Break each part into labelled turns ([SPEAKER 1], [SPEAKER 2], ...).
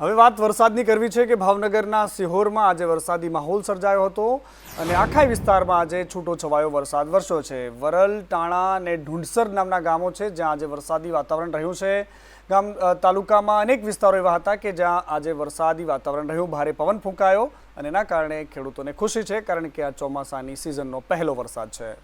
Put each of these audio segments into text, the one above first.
[SPEAKER 1] હવે વાત વરસાદની કરવી છે કે ભાવનગરના સિહોરમાં આજે વરસાદી માહોલ સર્જાયો હતો અને આખા વિસ્તારમાં આજે છૂટો છવાયો વરસાદ વરસ્યો છે। વરલ, ટાણા અને ઢુંઢસર નામના ગામો છે જ્યાં આજે વરસાદી વાતાવરણ રહ્યું છે। તાલુકામાં અનેક વિસ્તારો એવા હતા કે જ્યાં આજે વરસાદી વાતાવરણ રહ્યું, ભારે પવન ફૂંકાયો અને એના કારણે ખેડૂતોને ખુશી છે કારણ કે આ ચોમાસાની સિઝનનો પહેલો વરસાદ છે।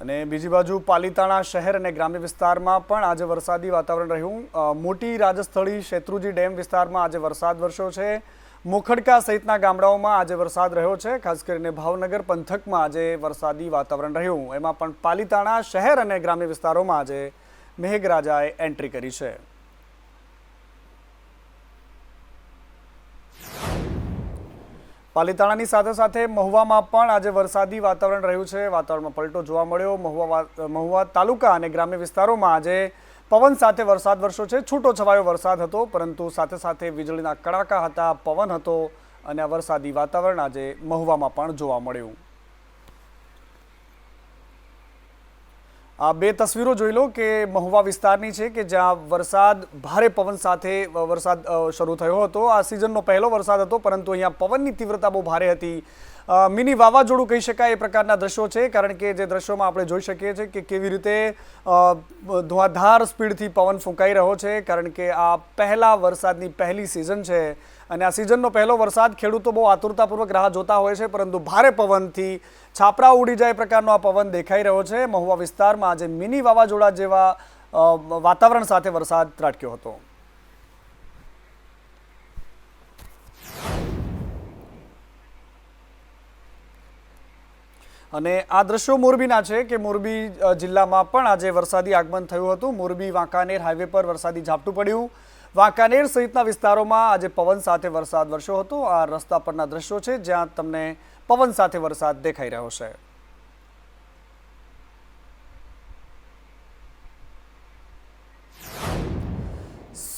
[SPEAKER 1] અને બીજી બાજુ પાલીતાણા શહેર અને ગ્રામ્ય વિસ્તારમાં પણ આજે વરસાદી વાતાવરણ રહ્યું। મોટી રાજસ્થળી શેત્રુજી ડેમ વિસ્તારમાં આજે વરસાદ વરસ્યો છે। મોખડકા સહિતના ગામડાઓમાં આજે વરસાદ રહ્યો છે। ખાસ કરીને ભાવનગર પંથકમાં આજે વરસાદી વાતાવરણ રહ્યું। એમાં પણ પાલીતાણા શહેર અને ગ્રામ્ય વિસ્તારોમાં આજે મેઘરાજાએ એન્ટ્રી કરી છે। પાલીતાણાની સાથે સાથે મહુવામાં પણ આજે વરસાદી વાતાવરણ રહ્યું છે। વાતાવરણમાં પલટો જોવા મળ્યો। મહુવા તાલુકા અને ગ્રામ્ય વિસ્તારોમાં આજે પવન સાથે વરસાદ વરસ્યો છે। છૂટો છવાયો વરસાદ હતો, પરંતુ સાથે સાથે વીજળીના કડાકા હતા, પવન હતો અને આ વરસાદી વાતાવરણ આજે મહુવામાં પણ જોવા મળ્યું। આ બે તસવીરો જોઈ લો કે મહુવા વિસ્તારની છે કે જ્યાં વરસાદ ભારે પવન સાથે વરસાદ શરૂ થયો હતો। આ સિઝનનો પહેલો વરસાદ હતો, પરંતુ અહીંયા પવનની તીવ્રતા બહુ ભારે હતી। મિની વાવાઝોડું કહી શકાય એ પ્રકારના દ્રશ્યો છે, કારણ કે જે દ્રશ્યોમાં આપણે જોઈ શકીએ છીએ કે કેવી રીતે ધુઆધાર સ્પીડથી પવન ફૂંકાઈ રહ્યો છે, કારણ કે આ પહેલા વરસાદની પહેલી સિઝન છે અને આ સિઝનનો પહેલો વરસાદ ખેડૂતો બહુ આતુરતાપૂર્વક રાહ જોતા હોય છે, પરંતુ ભારે પવનથી છાપરા ઉડી જાય પ્રકારનો આ પવન દેખાઈ રહ્યો છે। મહુવા વિસ્તારમાં આજે મિની વાવાઝોડા જેવા વાતાવરણ સાથે વરસાદ ત્રાટક્યો હતો। અને આ દ્રશ્યો મોરબીના છે કે મોરબી જિલ્લામાં પણ આજે વરસાદી આગમન થયું હતું। મોરબી વાંકાનેર હાઈવે પર વરસાદી ઝાપટું પડ્યું। વાંકાનેર સહિતના વિસ્તારોમાં આજે પવન સાથે વરસાદ વરસ્યો હતો। આ રસ્તા પરના દ્રશ્યો છે જ્યાં તમને પવન સાથે વરસાદ દેખાઈ રહ્યો છે।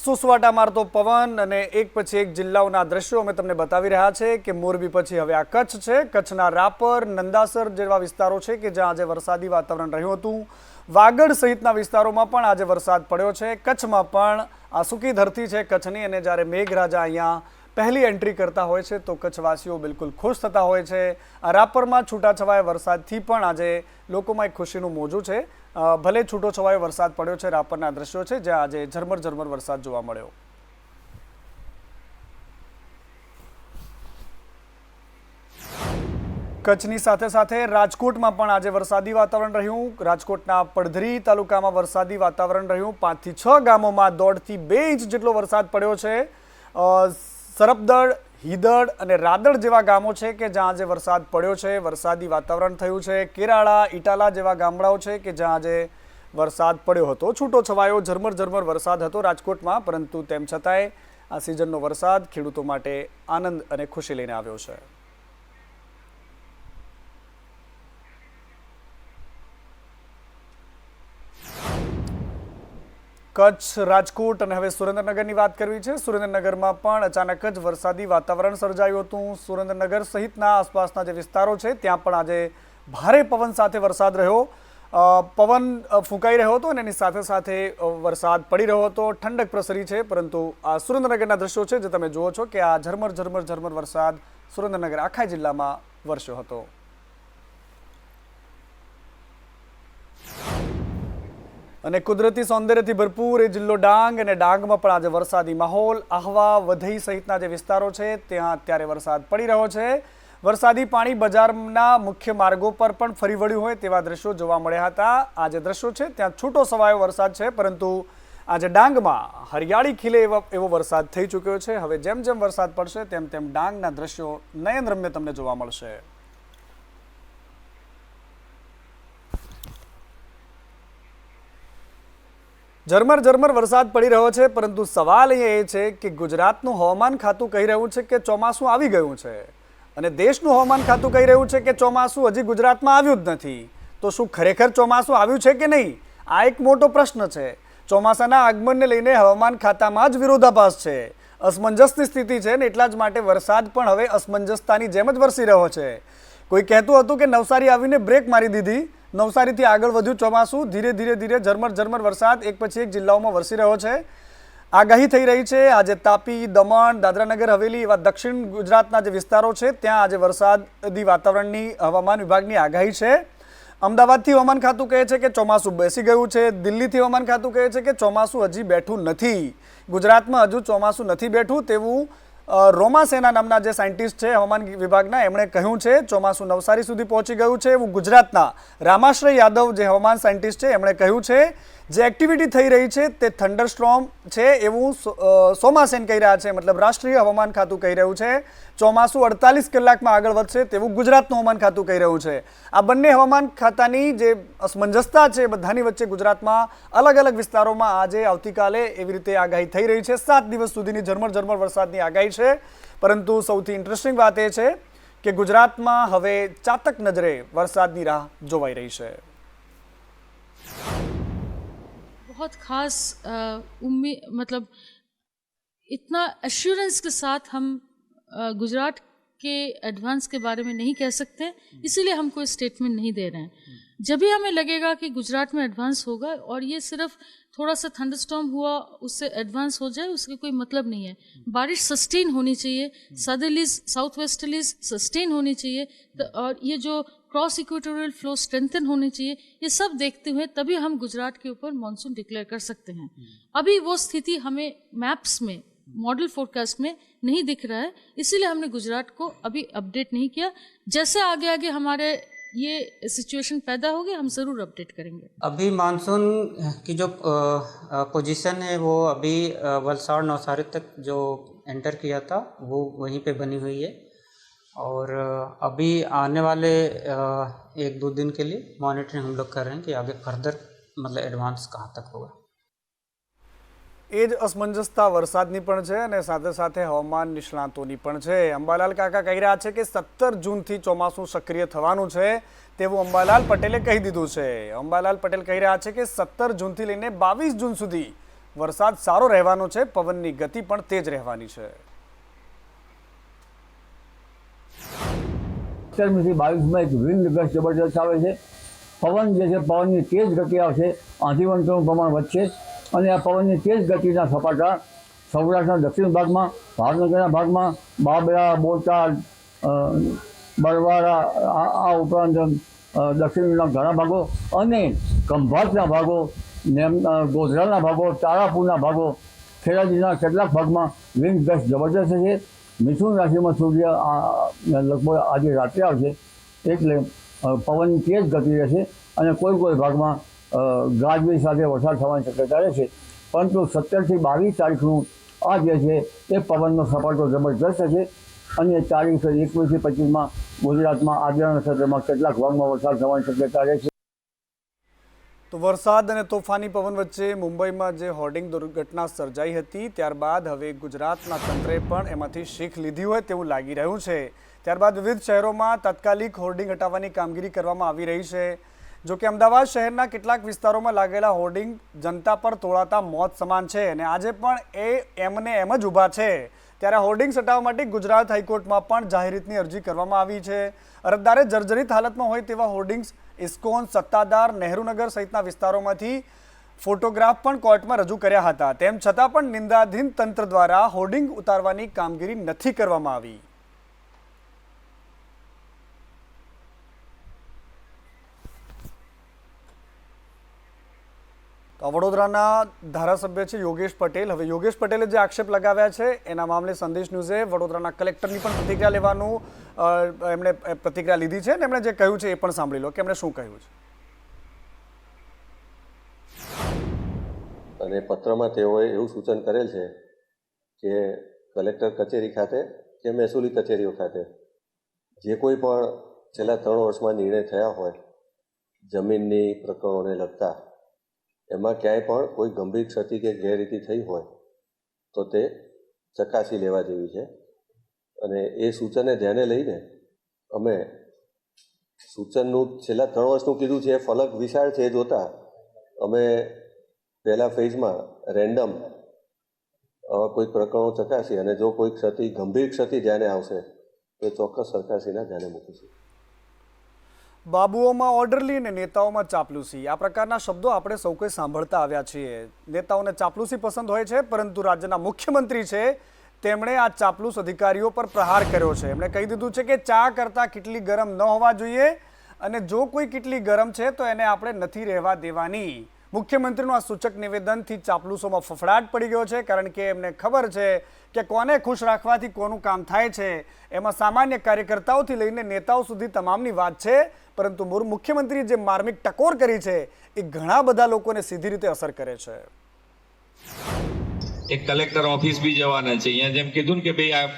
[SPEAKER 1] સુસવાટા મારતો પવન અને એક પછી એક જિલ્લાઓના દ્રશ્યો અમે તમને બતાવી રહ્યા છે કે મોરબી પછી હવે આ કચ્છ છે। કચ્છના રાપર, નંદાસર જેવા વિસ્તારો છે કે જ્યાં આજે વરસાદી વાતાવરણ રહ્યું હતું। વાગડ સહિતના વિસ્તારોમાં પણ આજે વરસાદ પડ્યો છે। કચ્છમાં પણ આ સૂકી ધરતી છે કચ્છની, અને જ્યારે મેઘરાજા અહીંયા પહેલી એન્ટ્રી કરતા હોય છે તો કચ્છવાસીઓ બિલકુલ ખુશ થતા હોય છે। આ રાપરમાં છૂટાછવાયા વરસાદથી પણ આજે લોકોમાં એક ખુશીનું મોજું છે। ભલે છૂટો છવાયો વરસાદ પડ્યો છે, રાપરના દ્રશ્યો છે જ્યાં આજે ઝરમર ઝરમર વરસાદ જોવા મળ્યો। કચ્છની સાથે સાથે રાજકોટમાં પણ આજે વરસાદી વાતાવરણ રહ્યું। રાજકોટના પડધરી તાલુકામાં વરસાદી વાતાવરણ રહ્યું। 5 થી 6 ગામોમાં 1.5 થી 2 ઇંચ જેટલો વરસાદ પડ્યો છે। સરપદળ, હિદડ અને રાદડ જેવા ગામો છે કે જ્યાં આજે વરસાદ પડ્યો છે, વરસાદી વાતાવરણ થયું છે। કેરાળા, ઇટાલા જેવા ગામડાઓ છે કે જ્યાં આજે વરસાદ પડ્યો હતો। છૂટો છવાયો ઝરમર ઝરમર વરસાદ હતો રાજકોટમાં, પરંતુ તેમ છતાંય આ સિઝનનો વરસાદ ખેડૂતો માટે આનંદ અને ખુશી લઈને આવ્યો છે। કચ્છ, રાજકોટ અને હવે સુરેન્દ્રનગરની વાત કરવી છે। સુરેન્દ્રનગરમાં પણ અચાનક જ વરસાદી વાતાવરણ સર્જાયું હતું। સુરેન્દ્રનગર સહિતના આસપાસના જે વિસ્તારો છે ત્યાં પણ આજે ભારે પવન સાથે વરસાદ રહ્યો। પવન ફૂંકાઈ રહ્યો હતો અને એની સાથે સાથે વરસાદ પડી રહ્યો હતો। ઠંડક પ્રસરી છે, પરંતુ આ સુરેન્દ્રનગરના દ્રશ્યો છે જે તમે જુઓ છો કે આ ઝરમર ઝરમર ઝરમર વરસાદ સુરેન્દ્રનગર આખા જિલ્લામાં વરસ્યો હતો। અને કુદરતી સૌંદર્યથી ભરપૂર એ જિલ્લો ડાંગ, અને ડાંગમાં પણ આજે વરસાદી માહોલ। આહવા, વઘઈ સહિતના જે વિસ્તારો છે ત્યાં અત્યારે વરસાદ પડી રહ્યો છે। વરસાદી પાણી બજારના મુખ્ય માર્ગો પર પણ ફરી વળ્યું હોય તેવા દ્રશ્યો જોવા મળ્યા હતા। આ જે દ્રશ્યો છે ત્યાં છૂટો છવાયો વરસાદ છે, પરંતુ આજે ડાંગમાં હરિયાળી ખીલે એવો વરસાદ થઈ ચૂક્યો છે। હવે જેમ જેમ વરસાદ પડશે તેમ તેમ ડાંગના દ્રશ્યો નયનરમ્ય તમને જોવા મળશે। ઝરમર ઝરમર વરસાદ પડી રહ્યો છે, પરંતુ સવાલ એ છે કે ગુજરાતનું હવામાન ખાતું કહી રહ્યું છે કે ચોમાસું આવી ગયું છે, અને દેશનું હવામાન ખાતું કહી રહ્યું છે કે ચોમાસું હજી ગુજરાતમાં આવ્યું જ નથી। તો શું ખરેખર ચોમાસું આવ્યું છે કે નહીં? આ એક મોટો પ્રશ્ન છે। ચોમાસાના આગમનને લઈને હવામાન ખાતામાં જ વિરોધાભાસ છે। અસમંજસની સ્થિતિ છે ને એટલા જ માટે વરસાદ પણ હવે અસમંજસતાની જેમ જ વરસી રહ્યો છે। કોઈ કહેતું હતું કે નવસારી આવીને બ્રેક મારી દીધી, નવસારીથી આગળ વધ્યું ચોમાસું, ધીરે ધીરે ઝરમર વરસાદ એક પછી એક જિલ્લાઓમાં વરસી રહ્યો છે। આગાહી થઈ રહી છે આજે તાપી, દમણ, દાદરાનગર હવેલી એવા દક્ષિણ ગુજરાતના જે વિસ્તારો છે ત્યાં આજે વરસાદી વાતાવરણની હવામાન વિભાગની આગાહી છે। અમદાવાદથી હવામાન ખાતું કહે છે કે ચોમાસું બેસી ગયું છે, દિલ્હીથી હવામાન ખાતું કહે છે કે ચોમાસું હજી બેઠું નથી, ગુજરાતમાં હજુ ચોમાસું નથી બેઠું તેવું રોમા સેના નામના જે સાયન્ટિસ્ટ છે હવામાન વિભાગના એમણે કહ્યું છે। ચોમાસું નવસારી સુધી પહોંચી ગયું છે એવું ગુજરાતના રામાશ્રય યાદવ જે હવામાન સાયન્ટિસ્ટ છે એમણે કહ્યું છે। જે એક્ટિવિટી થઈ રહી છે તે થંડરસ્ટોર્મ છે એવું સોમાસેન કહી રહ્યા છે, મતલબ રાષ્ટ્રીય હવામાન ખાતું કહી રહ્યું છે। ચોમાસું 48 કલાકમાં આગળ વધશે તેવું ગુજરાતનું હવામાન ખાતું કહી રહ્યું છે। આ બંને હવામાન ખાતાની જે અસમંજસતા છે બધાની વચ્ચે ગુજરાતમાં અલગ અલગ વિસ્તારોમાં આજે આવતીકાલે એવી રીતે આગાહી થઈ રહી છે। 7 દિવસ સુધીની ઝરમર વરસાદની આગાહી છે, પરંતુ સૌથી ઇન્ટરેસ્ટિંગ વાત એ છે કે ગુજરાતમાં હવે ચાતક નજરે વરસાદની રાહ જોવાઈ રહી છે।
[SPEAKER 2] बहुत खास उम्मीद मतलब इतना एश्योरेंस के साथ हम गुजरात के एडवांस के बारे में नहीं कह सकते, इसीलिए हम कोई स्टेटमेंट नहीं दे रहे हैं। जब भी हमें लगेगा कि गुजरात में एडवांस होगा और ये सिर्फ थोड़ा सा थंडरस्टॉर्म हुआ उससे एडवांस हो जाए उसका कोई मतलब नहीं है। बारिश सस्टेन होनी चाहिए, सदर्लीज साउथ वेस्टर्लीज सस्टेन होनी चाहिए और ये जो क्रॉस इक्वेटोरियल फ्लो स्ट्रेंथन होनी चाहिए, ये सब देखते हुए तभी हम गुजरात के ऊपर मानसून डिक्लेयर कर सकते हैं। अभी वो स्थिति हमें मैप्स में मॉडल फोरकास्ट में नहीं दिख रहा है, इसीलिए हमने गुजरात को अभी अपडेट नहीं किया। जैसे आगे आगे हमारे ये सिचुएशन पैदा होगी हम ज़रूर अपडेट करेंगे।
[SPEAKER 3] अभी मानसून की जो पोजीशन है वो अभी वलसाड़ नवसारी तक जो एंटर किया था वो वहीं पे बनी हुई है और अभी आने वाले 1-2 दिन के लिए मॉनिटरिंग हम लोग कर रहे हैं कि आगे फर्दर मतलब एडवांस कहाँ तक होगा।
[SPEAKER 1] એ જ અસમંજસતા વરસાદની પણ છે અને સાથે સાથે હવામાન નિષ્ણાતોની પણ છે। અંબાલાલ કાકા કહી રહ્યા છે કે 17 જૂનથી ચોમાસું સક્રિય થવાનું છે તેવું અંબાલાલ પટેલે કહી દીધું છે। અંબાલાલ પટેલ કહી રહ્યા છે કે 17 જૂનથી લઈને 22 જૂન સુધી વરસાદ સારો રહેવાનો છે, પવનની ગતિ પણ તેજ રહેવાની છે।
[SPEAKER 4] 17 થી 22 એક વિન્ડ ગસ્ટ જબરદસ્ત આવે છે, પવન જે છે પવનની તેજ ગતિ આવશે, આંધીવંતોનું પ્રમાણ વધશે અને આ પવનની તેજ ગતિના સપાટા સૌરાષ્ટ્રના દક્ષિણ ભાગમાં, ભાવનગરના ભાગમાં, બાબરા, બોટાદ, બરવાડા આ ઉપરાંત દક્ષિણના ઘણા ભાગો અને ખંભાતના ભાગો, ગોધરાના ભાગો, તારાપુરના ભાગો, ખેડા જિલ્લાના કેટલાક ભાગમાં વિન્ડ ગસ્ટ જબરદસ્ત છે। મિથુન રાશિમાં સૂર્ય લગભગ આજે રાત્રે આવશે એટલે પવનની તેજ ગતિ રહેશે અને કોઈ ભાગમાં ગાજવીજ સાથે વરસાદ થવાની શક્યતા રહેશે, પરંતુ 17 થી 22 તારીખનું આ જે છે એ પવનનો સપાટો જબરદસ્ત છે અને તારીખ 21 થી 25માં ગુજરાતમાં આદિવાસી ક્ષેત્રમાં કેટલાક ભાગમાં વરસાદ થવાની શક્યતા રહેશે।
[SPEAKER 1] તો વરસાદ અને તોફાની પવન વચ્ચે મુંબઈમાં જે હોર્ડિંગ દુર્ઘટના સર્જાઈ હતી ત્યારબાદ હવે ગુજરાતના તંત્રે પણ એમાંથી શીખ લીધી હોય તેવું લાગી રહ્યું છે। ત્યારબાદ વિવિધ શહેરોમાં તાત્કાલિક હોર્ડિંગ હટાવવાની કામગીરી કરવામાં આવી રહી છે। જો કે અમદાવાદ શહેરના કેટલાક વિસ્તારોમાં લાગેલા હોર્ડિંગ જનતા પર તોળાતા મોત સમાન છે અને આજે પણ એ એમને એમ જ ઊભા છે। ત્યારે હોર્ડિંગ્સ હટાવવા માટે ગુજરાત હાઈકોર્ટમાં પણ જાહેરહિતની અરજી કરવામાં આવી છે। અરજદારે જર્જરિત હાલતમાં હોય તેવા હોર્ડિંગ્સ ઇસ્કોન, સત્તાધાર, નહેરુનગર સહિતના વિસ્તારોમાંથી ફોટોગ્રાફ પણ કોર્ટમાં રજૂ કર્યા હતા, તેમ છતાં પણ નિંદાધીન તંત્ર દ્વારા હોર્ડિંગ ઉતારવાની કામગીરી નથી કરવામાં આવી। તો વડોદરાના ધારાસભ્ય છે યોગેશ પટેલ। હવે યોગેશ પટેલે જે આક્ષેપ લગાવ્યા છે એના મામલે સંદેશ ન્યૂઝે વડોદરાના કલેક્ટરની પણ પ્રતિક્રિયા લેવાનું એમણે પ્રતિક્રિયા લીધી છે અને એમણે જે કહ્યું છે એ પણ સાંભળી લો કે એમણે શું કહ્યું છે।
[SPEAKER 5] અને પત્રમાં તેઓએ એવું સૂચન કરેલ છે કે કલેક્ટર કચેરી ખાતે કે મહેસૂલી કચેરીઓ ખાતે જે કોઈ પણ છેલ્લા 3 વર્ષમાં નિર્ણય થયા હોય જમીનની પ્રકરણોને લગતા એમાં ક્યાંય પણ કોઈ ગંભીર ક્ષતિ કે ગેરરીતિ થઈ હોય તો તે ચકાસી લેવા જેવી છે અને એ સૂચનને ધ્યાને લઈને અમે સૂચનનું છેલ્લા 3 વર્ષનું કીધું છે, ફલક વિશાળ છે, જોતાં અમે પહેલા ફેઝમાં રેન્ડમ કોઈ પ્રકરણો ચકાસી અને જો કોઈ ક્ષતિ ગંભીર ક્ષતિ ધ્યાને આવશે તો ચોક્કસ સરકારશ્રીના ધ્યાને મૂકીશું।
[SPEAKER 1] બાબુઓમાં ઓર્ડરલી અને નેતાઓમાં ચાપલૂસી, આ પ્રકારના શબ્દો આપણે સૌ કોઈ સાંભળતા આવ્યા છીએ. નેતાઓને ચાપલૂસી પસંદ હોય છે, પરંતુ રાજ્યના મુખ્યમંત્રી છે તેમણે આ ચાપલૂસ અધિકારીઓ પર પ્રહાર કર્યો છે. એમણે કહી દીધું છે કે ચા કરતાં કેટલી ગરમ ન હોવા જોઈએ, અને જો કોઈ કેટલી ગરમ છે તો એને આપણે નથી રહેવા દેવાની. મુખ્યમંત્રીનું આ સૂચક નિવેદનથી ચાપલૂસોમાં ફફડાટ પડી ગયો છે, કારણ કે એમને ખબર છે કે કોને ખુશ રાખવાથી કોનું કામ થાય છે. એમાં સામાન્ય કાર્યકર્તાઓથી લઈને નેતાઓ સુધી તમામની વાત છે, પરંતુ મુખ્યમંત્રીએ જે માર્મિક ટકોર કરી છે એ ઘણા બધા લોકોને સીધી રીતે અસર કરે છે.
[SPEAKER 6] એક કલેક્ટર ઓફિસ બી જવાના છે. અહીંયા જેમ કીધું ને કે ભાઈ આ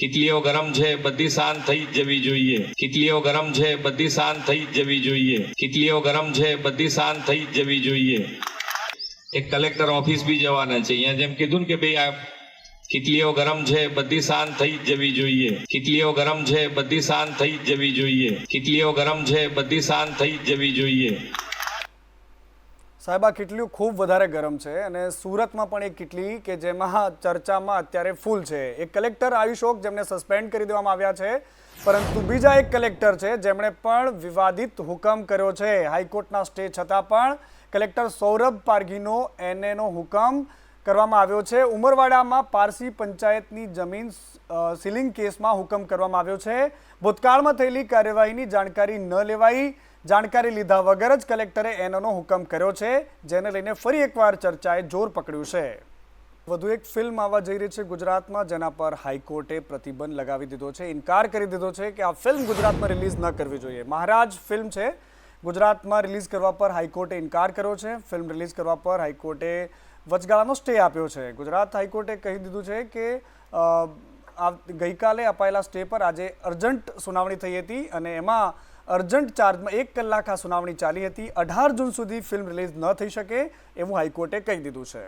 [SPEAKER 6] કેટલીઓ ગરમ છે, બધી શાંત થઈ જ જવી જોઈએ. કેટલીઓ ગરમ છે, બધી શાંત થઈ જ જવી જોઈએ. કેટલીઓ ગરમ છે, બધી શાંત થઈ જ જવી જોઈએ. એક કલેક્ટર ઓફિસ બી જવાના છે. અહીંયા જેમ કીધું ને કે ભાઈ આ કેટલીઓ ગરમ છે, બધી શાંત થઈ જ જવી જોઈએ. કેટલીઓ ગરમ છે, બધી શાંત થઈ જ જવી જોઈએ. કેટલીઓ ગરમ છે, બધી શાંત થઈ જ જવી જોઈએ.
[SPEAKER 1] સાહેબ, આ કેટલીઓ ખૂબ વધારે ગરમ છે, અને સુરતમાં પણ એક કેટલી કે જેમાં ચર્ચામાં અત્યારે ફૂલ છે. એક કલેક્ટર આયુષોક જેમને સસ્પેન્ડ કરી દેવામાં આવ્યા છે, પરંતુ બીજા એક કલેક્ટર છે જેમણે પણ વિવાદિત હુકમ કર્યો છે. હાઈકોર્ટના સ્ટે છતાં પણ કલેક્ટર સૌરભ પારઘીનો એનએનો હુકમ કરવામાં આવ્યો છે. ઉમરવાડામાં પારસી પંચાયતની જમીન સીલિંગ કેસમાં હુકમ કરવામાં આવ્યો છે. ભૂતકાળમાં થયેલી કાર્યવાહીની જાણકારી ન લેવાઈ, જાણકારી લીધા વગર જ કલેક્ટરે એનઓનો હુકમ કર્યો છે, જેને લઈને ફરી એકવાર ચર્ચાએ જોર પકડ્યું છે. વધુ એક ફિલ્મ આવવા જઈ રહી છે ગુજરાતમાં, જેના પર હાઈકોર્ટે પ્રતિબંધ લગાવી દીધો છે, ઇનકાર કરી દીધો છે કે આ ફિલ્મ ગુજરાતમાં રિલીઝ ન કરવી જોઈએ. મહારાજ ફિલ્મ છે, ગુજરાતમાં રિલીઝ કરવા પર હાઈકોર્ટે ઇનકાર કર્યો છે. ફિલ્મ રિલીઝ કરવા પર હાઈકોર્ટે વચગાળાનો સ્ટે આપ્યો છે. ગુજરાત હાઈકોર્ટે કહી દીધું છે કે ગઈકાલે અપાયેલા સ્ટે પર આજે અર્જન્ટ સુનાવણી થઈ હતી, અને એમાં અર્જન્ટ ચાર્જમાં 1 કલાક આ સુનાવણી ચાલી હતી. 18 જૂન સુધી ફિલ્મ રિલીઝ ન થઈ શકે એવું હાઈકોર્ટે કહી દીધું છે.